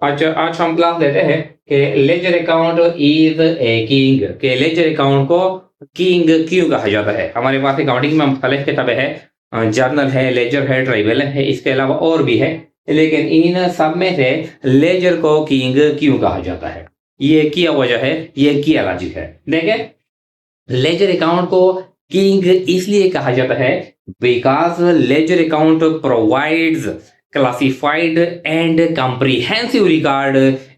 अच्छा, आज हम क्लास लेते हैं कि ledger account is a king, के लेजर अकाउंट को किंग क्यों कहा जाता है। हमारे पास अकाउंटिंग में मुख्तलिफ किताबें हैं, जर्नल है, लेजर है, ट्राइबल है, इसके अलावा और भी है। लेकिन इन सब में से लेजर को किंग क्यों कहा जाता है, ये क्या वजह है, ये क्या लॉजिक है। देखें, लेजर अकाउंट को किंग इसलिए कहा जाता है because ledger account provides classified and comprehensive record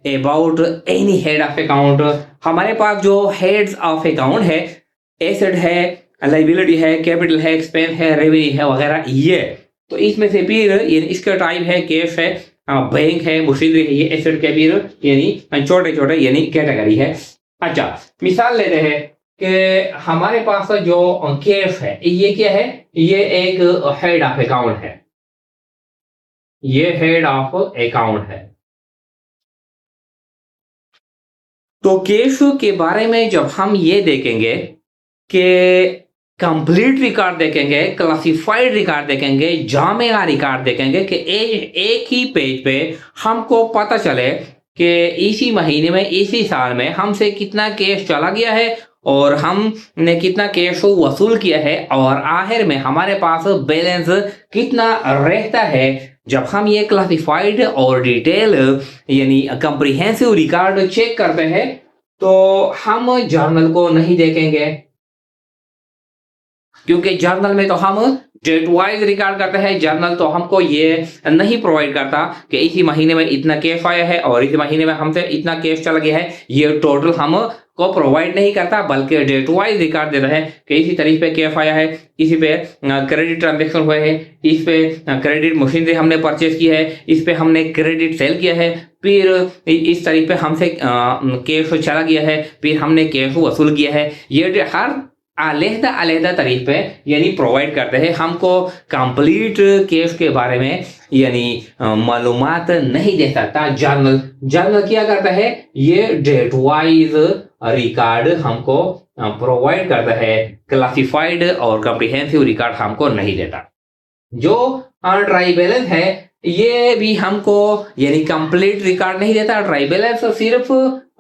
about any head of account. हमारे पास जो हेड्स ऑफ अकाउंट है, एसेट है, लाइबिलिटी है, कैपिटल है, एक्सपेंस है, रेवेन्यू है वगैरह, ये तो इसमें से फिर इसका टाइप है, कैश है, बैंक है, मशीनरी है, ये एसेट के फिर यानी छोटे छोटे यानी कैटेगरी है। अच्छा, मिसाल लेते हैं कि हमारे पास जो कैश है, ये क्या है, ये एक हेड ऑफ अकाउंट है, ये हेड ऑफ अकाउंट है। तो कैश के बारे में जब हम ये देखेंगे कि कंप्लीट रिकॉर्ड देखेंगे, क्लासिफाइड रिकॉर्ड देखेंगे, जामेला रिकॉर्ड देखेंगे कि एक ही पेज पे हमको पता चले कि इसी महीने में, इसी साल में हमसे कितना कैश चला गया है और हमने कितना कैश वसूल किया है और आखिर में हमारे पास बैलेंस कितना रहता है। जब हम ये क्लासिफाइड और डिटेल यानी कंप्रिहेंसिव रिकॉर्ड चेक करते हैं तो हम जर्नल को नहीं देखेंगे, क्योंकि जर्नल में तो हम डेट वाइज रिकॉर्ड करते हैं। जर्नल तो हमको ये नहीं प्रोवाइड करता कि इसी महीने में इतना कैश आया है और इस महीने में हमसे इतना कैश चला गया है, ये टोटल हम को प्रोवाइड नहीं करता, बल्कि डेट वाइज रिकॉर्ड देता है कि इसी तारीख पे कैश आया है, इसी पे क्रेडिट ट्रांजेक्शन हुए हैं, इस पे क्रेडिट मशीनरी हमने परचेज की है, इस पे हमने क्रेडिट सेल किया है, फिर इस तारीख पे हमसे कैश चला गया है, फिर हमने कैश वसूल किया है। ये हर अलहदा अलहदा तारीख पे यानी प्रोवाइड करते हैं, हमको कंप्लीट केस के बारे में यानी मालूमात नहीं दे सकता जर्नल। जर्नल क्या करता है, ये डेट वाइज रिकॉर्ड हमको प्रोवाइड करता है, क्लासिफाइड और कम्प्रिहेंसिव रिकॉर्ड हमको नहीं देता। जो ट्राई बैलेंस है ये भी हमको यानी कंप्लीट रिकॉर्ड नहीं देता। ट्राई बैलेंस सिर्फ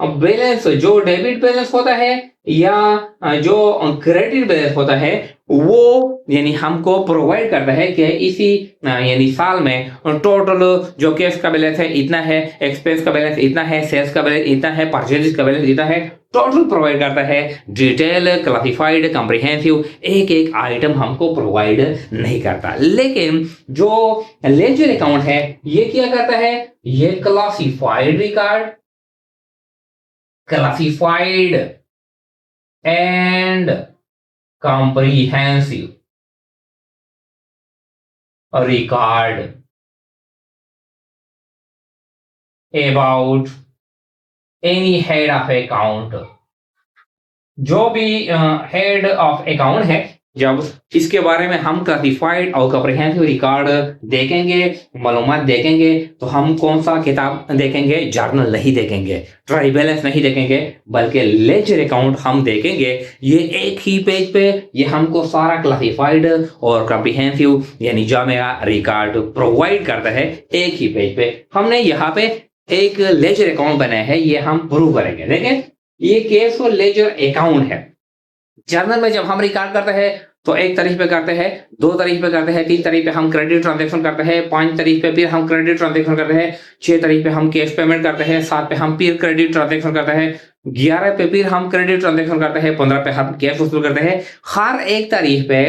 बैलेंस जो डेबिट बैलेंस होता है या जो क्रेडिट बैलेंस होता है वो यानी हमको प्रोवाइड करता है कि इसी यानी साल में टोटल जो कैश का बैलेंस है इतना है, एक्सपेंस का बैलेंस इतना है, सेल्स का बैलेंस इतना है, परचेज का बैलेंस इतना है, टोटल प्रोवाइड करता है। डिटेल क्लासिफाइड कम्प्रिहेंसिव एक एक आइटम हमको प्रोवाइड नहीं करता। लेकिन जो लेजर अकाउंट है ये क्या करता है, ये classified record, classified and comprehensive record about any head of account। जो भी हेड ऑफ अकाउंट है, जब इसके बारे में हम क्लासिफाइड और कम्प्रिहेंसिव रिकॉर्ड देखेंगे, मालूमात देखेंगे, तो हम कौन सा किताब देखेंगे, जर्नल नहीं देखेंगे, ट्राई बैलेंस नहीं देखेंगे, बल्कि लेजर अकाउंट हम देखेंगे। ये एक ही पेज पे ये हमको सारा क्लासिफाइड और कम्प्रिहेंसिव यानी जामेआ रिकॉर्ड प्रोवाइड करता है एक ही पेज पे। हमने यहाँ पे एक लेजर अकाउंट बनाया है, ये हम प्रूव करेंगे। देखें, ये कैश और लेजर अकाउंट है। जर्नल में जब हम रिकॉर्ड करते हैं तो एक तारीख पे करते हैं, 2 तारीख पे करते हैं, 3 तारीख पे हम क्रेडिट ट्रांजैक्शन करते हैं, 5 तारीख पे फिर हम क्रेडिट ट्रांजैक्शन करते हैं, 6 तारीख पे हम कैश पेमेंट करते हैं, 7 पे हम फिर क्रेडिट ट्रांजैक्शन करते हैं, 11 पे फिर हम क्रेडिट ट्रांजैक्शन करते हैं, 15 पे हम कैश वसूल करते हैं। हर एक तारीख पे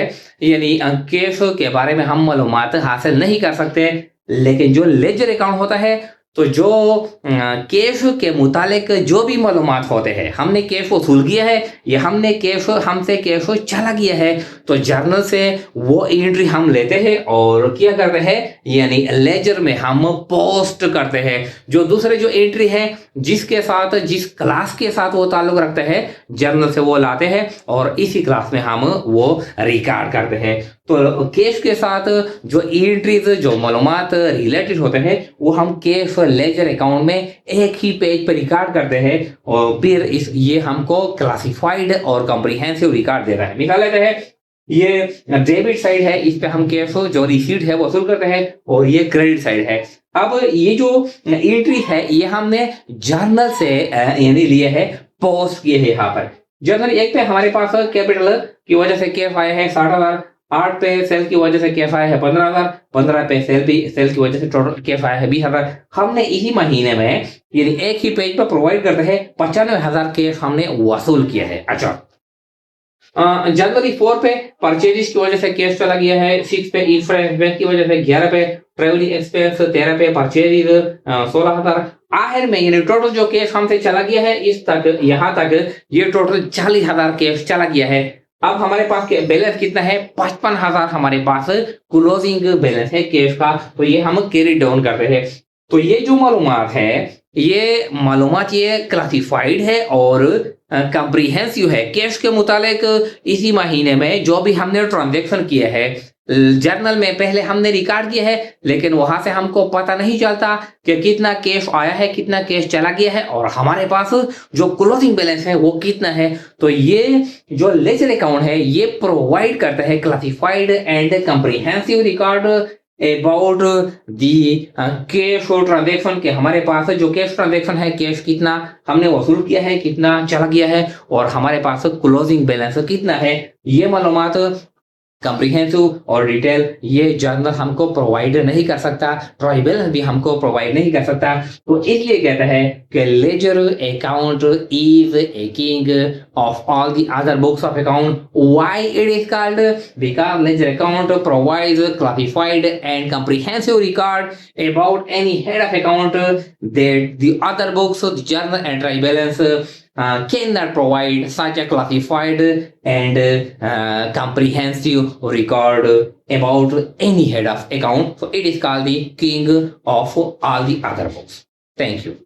यानी कैश के बारे में हम मालूमात हासिल नहीं कर सकते। लेकिन जो लेजर अकाउंट होता है तो जो कैश के मुतालिक जो भी मालूमात होते हैं, हमने कैश वसूल किया है या हमने कैश हमसे कैश चला गया है, तो जर्नल से वो एंट्री हम लेते हैं और क्या करते हैं यानी लेजर में हम पोस्ट करते हैं। जो दूसरे जो एंट्री है जिसके साथ जिस क्लास के साथ वो ताल्लुक रखते हैं, जर्नल से वो लाते हैं और इसी क्लास में हम वो रिकॉर्ड करते हैं। तो कैश के साथ जो एंट्रीज जो मालूमात रिलेटेड होते हैं वो हम कैश लेजर अकाउंट में एक ही पेज पर रिकॉर्ड करते हैं और फिर ये हमको क्लासिफाइड और कम्प्रिहेंसिव रिकॉर्ड दे रहा है। निकाल लेते हैं, ये डेबिट साइड है, इस पे हम कैश जो रिसीट है वसूल करते हैं और ये क्रेडिट साइड है। अब ये जो एंट्री है ये हमने जर्नल से यानी लिए है, पोस्ट किए है यहाँ पर। जर्नल 1 पे हमारे पास कैपिटल की वजह से कैश आया है 60,000, 8 पे सेल की वजह से कैश आया है 15,000, 15 पे सेल की वजह से टोटल कैश आया है 20,000। हमने इसी महीने में यानी एक ही पेज पर प्रोवाइड करते हैं 95,000 कैश हमने वसूल किया है। अच्छा, जनवरी 4 पे परचेजेस की वजह से कैश चला गया है, 6 पे इंफ्रास्ट्रक्चर की वजह से 11 पे ट्रेवलिंग एक्सपेंस, 13 पे परचेज 16,000। आखिर में यानी टोटल जो कैश हमसे चला गया है इस तक यहाँ तक ये टोटल 40,000 कैश चला गया है। अब हमारे पास बैलेंस कितना है? 55,000 हमारे पास क्लोजिंग बैलेंस है कैश का, तो ये हम कैरी डाउन करते हैं। तो ये जो मालूमात है ये मालूमात ये क्लासिफाइड है और कंप्रीहेंसिव है। कैश के मुतालिक इसी महीने में जो भी हमने ट्रांजैक्शन किया है जर्नल में पहले हमने रिकॉर्ड किया है, लेकिन वहां से हमको पता नहीं चलता कि कितना कैश आया है, कितना कैश चला गया है और हमारे पास जो क्लोजिंग बैलेंस है वो कितना है। तो ये जो लेजर अकाउंट है ये प्रोवाइड करता है classified and comprehensive record about the cash और ट्रांजेक्शन के हमारे पास जो कैश ट्रांजेक्शन है, कैश कितना हमने वसूल किया है, कितना चला गया है और हमारे पास क्लोजिंग बैलेंस कितना है। ये मालूमात कंप्रीहेंसिव और डिटेल ये जर्नल हमको प्रोवाइड नहीं कर सकता, ट्राइबल भी हमको प्रोवाइड नहीं कर सकता। तो इसलिए कहता है कि ledger account is a king of all the other books of account. Why it is called? Because ledger account provides classified and comprehensive record about any head of account that the other books, the journal entry balance cannot provide such a classified and comprehensive record about any head of account. So it is called the king of all the other books. Thank you.